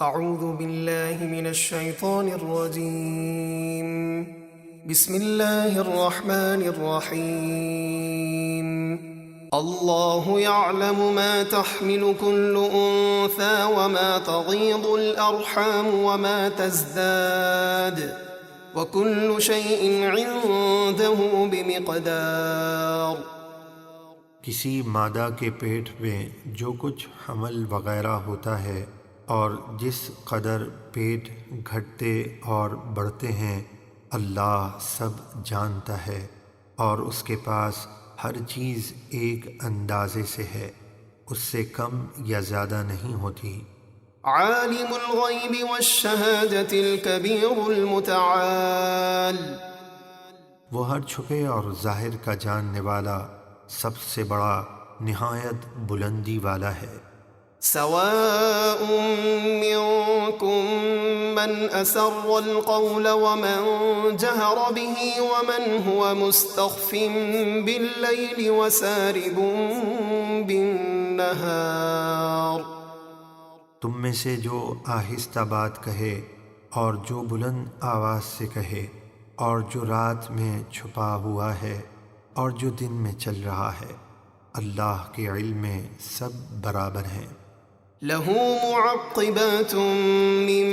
أعوذ بالله من الشيطان الرجيم. بسم الله الرحمن الرحيم. الله يعلم ما تحمل كل أنثى وما تغيض الأرحام وما تزداد وكل شيء عنده بمقدار. کسی مادہ کے پیٹ میں جو کچھ حمل وغیرہ ہوتا ہے اور جس قدر پیٹ گھٹتے اور بڑھتے ہیں اللہ سب جانتا ہے، اور اس کے پاس ہر چیز ایک اندازے سے ہے، اس سے کم یا زیادہ نہیں ہوتی۔ عالم الغیب والشہادة الکبیر المتعال، وہ ہر چھپے اور ظاہر کا جاننے والا سب سے بڑا نہایت بلندی والا ہے۔ سواء منكم من أسر القول ومن جهر به ومن هو مستخف بالليل وسارب بالنهار۔ تم میں سے جو آہستہ بات کہے اور جو بلند آواز سے کہے، اور جو رات میں چھپا ہوا ہے اور جو دن میں چل رہا ہے، اللہ کے علم میں سب برابر ہیں۔ له معقبات من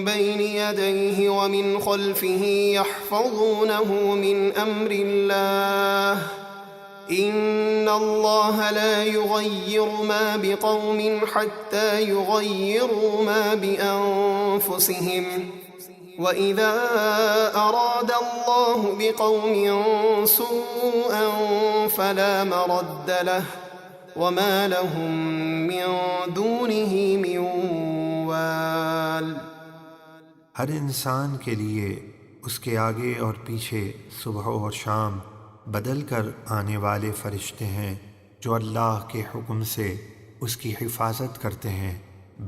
بين يديه ومن خلفه يحفظونه من أمر الله إن الله لا يغير ما بقوم حتى يغيروا ما بأنفسهم وإذا أراد الله بقوم سوءا فلا مرد له وما لهم من دونه من وال۔ ہر انسان کے لیے اس کے آگے اور پیچھے صبح اور شام بدل کر آنے والے فرشتے ہیں جو اللہ کے حکم سے اس کی حفاظت کرتے ہیں۔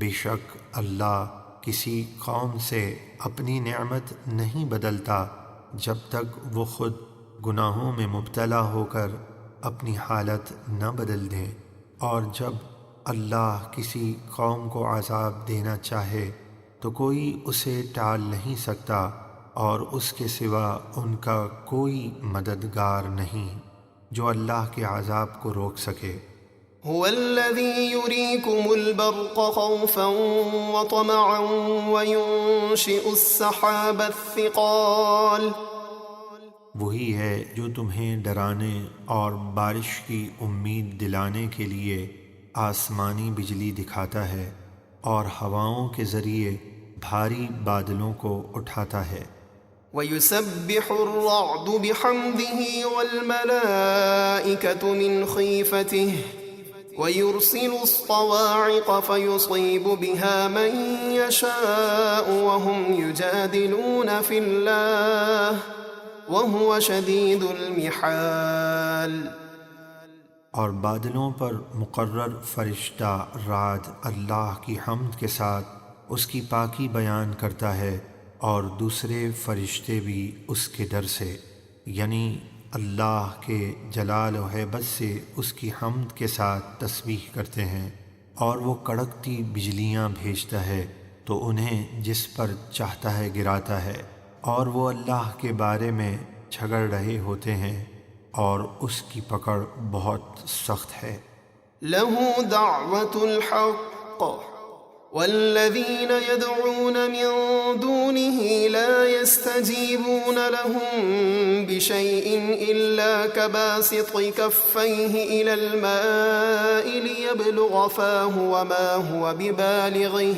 بے شک اللہ کسی قوم سے اپنی نعمت نہیں بدلتا جب تک وہ خود گناہوں میں مبتلا ہو کر اپنی حالت نہ بدل دیں، اور جب اللہ کسی قوم کو عذاب دینا چاہے تو کوئی اسے ٹال نہیں سکتا، اور اس کے سوا ان کا کوئی مددگار نہیں جو اللہ کے عذاب کو روک سکے۔ هو الذي يريكم البرق خوفا وطمعا وينشئ السحاب الثقال، وہی ہے جو تمہیں ڈرانے اور بارش کی امید دلانے کے لیے آسمانی بجلی دکھاتا ہے اور ہواؤں کے ذریعے بھاری بادلوں کو اٹھاتا ہے۔ وَيُسَبِّحُ الرَّعْدُ بِحَمْدِهِ وَالْمَلَائِكَةُ مِنْ خِيفَتِهِ وَيُرْسِلُ الصَّوَاعِقَ فَيُصِيبُ بِهَا مَن يَشَاءُ وَهُمْ يُجَادِلُونَ فِي اللَّهِ وَهُوَ شَدِيدُ الْمِحَالِ۔ اور بادلوں پر مقرر فرشتہ رعد اللہ کی حمد کے ساتھ اس کی پاکی بیان کرتا ہے، اور دوسرے فرشتے بھی اس کے ڈر سے، یعنی اللہ کے جلال و ہیبت سے اس کی حمد کے ساتھ تسبیح کرتے ہیں، اور وہ کڑکتی بجلیاں بھیجتا ہے تو انہیں جس پر چاہتا ہے گراتا ہے، اور وہ اللہ کے بارے میں جھگڑ رہے ہوتے ہیں اور اس کی پکڑ بہت سخت ہے۔ لَهُ دَعْوَةُ الْحَقِّ وَالَّذِينَ يَدْعُونَ مِن دُونِهِ لَا يَسْتَجِيبُونَ لَهُم بِشَيْءٍ إِلَّا كَبَاسِطِ كَفَّيْهِ إِلَى الْمَاءِ لِيَبْلُغَ فَاهُ وَمَا هُوَ بِبَالِغِهِ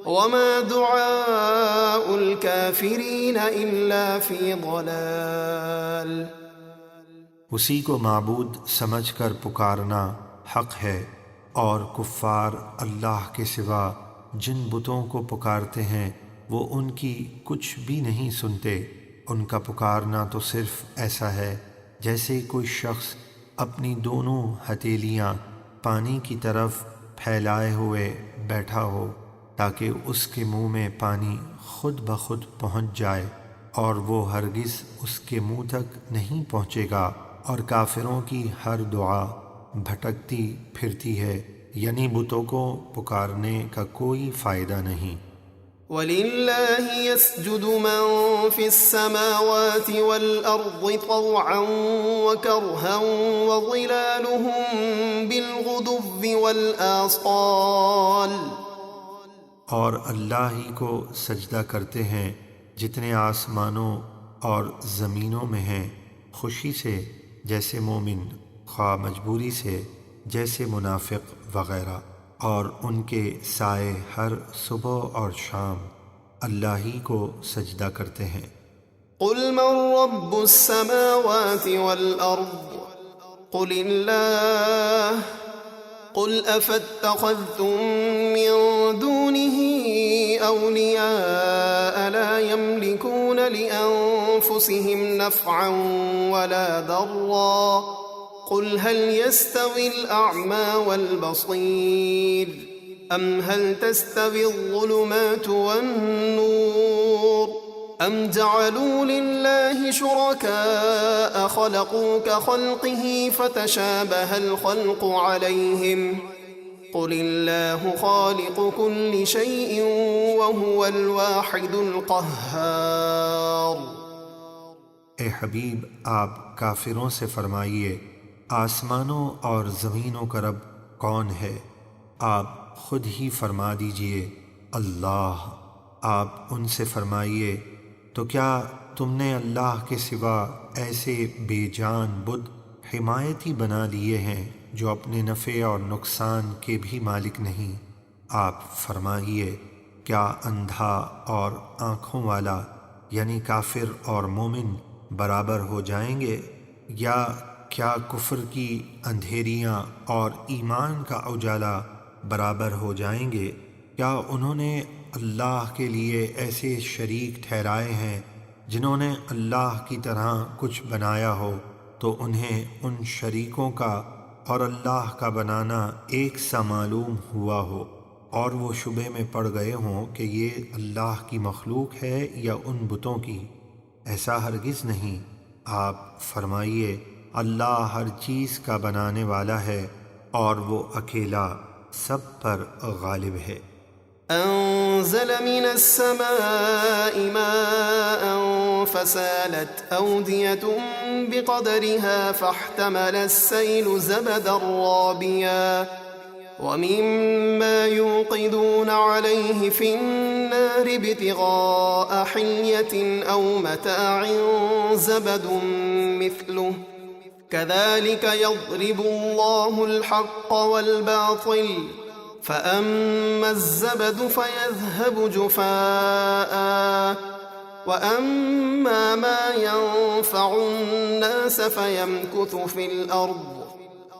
وَمَا دُعَاءُ الْكَافِرِينَ إِلَّا فِي ضَلَالٍ۔ اسی کو معبود سمجھ کر پکارنا حق ہے، اور کفار اللہ کے سوا جن بتوں کو پکارتے ہیں وہ ان کی کچھ بھی نہیں سنتے۔ ان کا پکارنا تو صرف ایسا ہے جیسے کوئی شخص اپنی دونوں ہتھیلیاں پانی کی طرف پھیلائے ہوئے بیٹھا ہو تاکہ اس کے منہ میں پانی خود بخود پہنچ جائے، اور وہ ہرگز اس کے منہ تک نہیں پہنچے گا، اور کافروں کی ہر دعا بھٹکتی پھرتی ہے یعنی بتوں کو پکارنے کا کوئی فائدہ نہیں۔ وَلِلَّهِ يَسْجُدُ مَن فِي السَّمَاوَاتِ وَالْأَرْضِ طَوْعًا وَكَرْهًا وَظِلَالُهُم بِالْغُدُوِّ وَالْآصَالِ۔ اور اللہ ہی کو سجدہ کرتے ہیں جتنے آسمانوں اور زمینوں میں ہیں، خوشی سے جیسے مومن، خواہ مجبوری سے جیسے منافق وغیرہ، اور ان کے سائے ہر صبح اور شام اللہ ہی کو سجدہ کرتے ہیں۔ قُلْ مَن رَّبُّ السَّمَاوَاتِ وَالْأَرْضِ قُلِ اللَّهُ قُلْ أَفَاتَّخَذْتُم مِّن دُونِهِ أَوْلِيَاءَ لَا يَمْلِكُونَ لِأَنفُسِهِمْ نَفْعًا وَلَا ضَرًّا قُلْ هَلْ يَسْتَوِي الْأَعْمَى وَالْبَصِيرُ أَمْ هَلْ تَسْتَوِي الظُّلُمَاتُ وَالنُّورُ أَمْ جَعَلُوا لِلَّهِ شُرَكَاءَ خَلَقُوا كَخَلْقِهِ فَتَشَابَهَ الْخَلْقُ عَلَيْهِمْ قُلِ اللَّهُ خَالِقُ كُلِّ شَيْءٍ وَهُوَ الْوَاحِدُ الْقَهَّارُ۔ اے حبیب، آپ کافروں سے فرمائیے، آسمانوں اور زمینوں کا رب کون ہے؟ آپ خود ہی فرما دیجئے اللہ۔ آپ ان سے فرمائیے، تو کیا تم نے اللہ کے سوا ایسے بے جان بت حمایتی بنا لیے ہیں جو اپنے نفع اور نقصان کے بھی مالک نہیں؟ آپ فرمائیے، کیا اندھا اور آنکھوں والا یعنی کافر اور مومن برابر ہو جائیں گے؟ یا کیا کفر کی اندھیریاں اور ایمان کا اجالا برابر ہو جائیں گے؟ کیا انہوں نے اللہ کے لیے ایسے شریک ٹھہرائے ہیں جنہوں نے اللہ کی طرح کچھ بنایا ہو تو انہیں ان شریکوں کا اور اللہ کا بنانا ایک سا معلوم ہوا ہو، اور وہ شبے میں پڑ گئے ہوں کہ یہ اللہ کی مخلوق ہے یا ان بتوں کی؟ ایسا ہرگز نہیں۔ آپ فرمائیے، اللہ ہر چیز کا بنانے والا ہے اور وہ اکیلا سب پر غالب ہے۔ أنزل من السماء ماء فسالت أودية بقدرها فاحتمل السيل زبدا رابيا ومما يوقدون عليه في النار ابتغاء حلية أو متاع زبد مثله كذلك يضرب الله الحق والباطل فأما الزبد فيذهب جفاء وأما ما ينفع الناس فيمكث في الأرض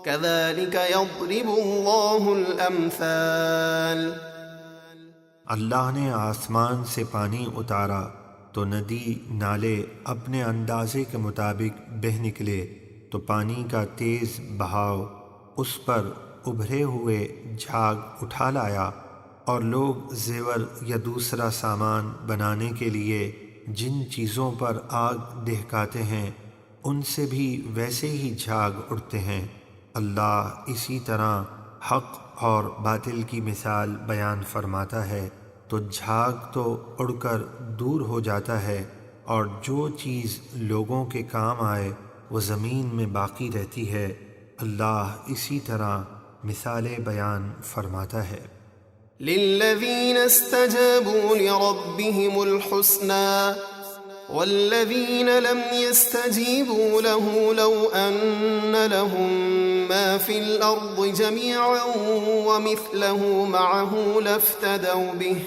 كذلك يضرب الله الأمثال۔ اللہ نے آسمان سے پانی اتارا تو ندی نالے اپنے اندازے کے مطابق بہہ نکلے، تو پانی کا تیز بہاؤ اس پر ابھرے ہوئے جھاگ اٹھا لایا، اور لوگ زیور یا دوسرا سامان بنانے کے لیے جن چیزوں پر آگ دہکاتے ہیں ان سے بھی ویسے ہی جھاگ اڑتے ہیں۔ اللہ اسی طرح حق اور باطل کی مثال بیان فرماتا ہے، تو جھاگ تو اڑ کر دور ہو جاتا ہے، اور جو چیز لوگوں کے کام آئے وہ زمین میں باقی رہتی ہے۔ اللہ اسی طرح مثالیں بیان فرماتا ہے۔ للذین استجابوا لربهم الحسنى والذین لم يستجیبوا له لو ان لهم ما في الارض جميعا ومثله معه لافتدوا به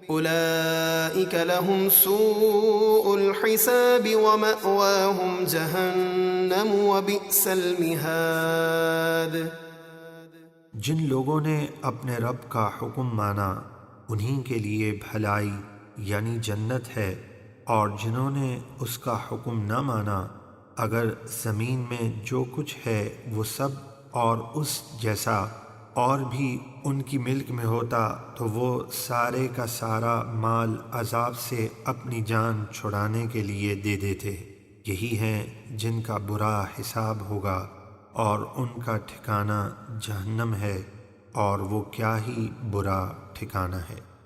اولئک لهم سوء الحساب ومأواهم جہنم وبئس المہاد۔ جن لوگوں نے اپنے رب کا حکم مانا انہی کے لیے بھلائی یعنی جنت ہے، اور جنہوں نے اس کا حکم نہ مانا اگر زمین میں جو کچھ ہے وہ سب اور اس جیسا اور بھی ان کی ملک میں ہوتا تو وہ سارے کا سارا مال عذاب سے اپنی جان چھڑانے کے لیے دے دیتے۔ یہی ہیں جن کا برا حساب ہوگا اور ان کا ٹھکانہ جہنم ہے، اور وہ کیا ہی برا ٹھکانہ ہے۔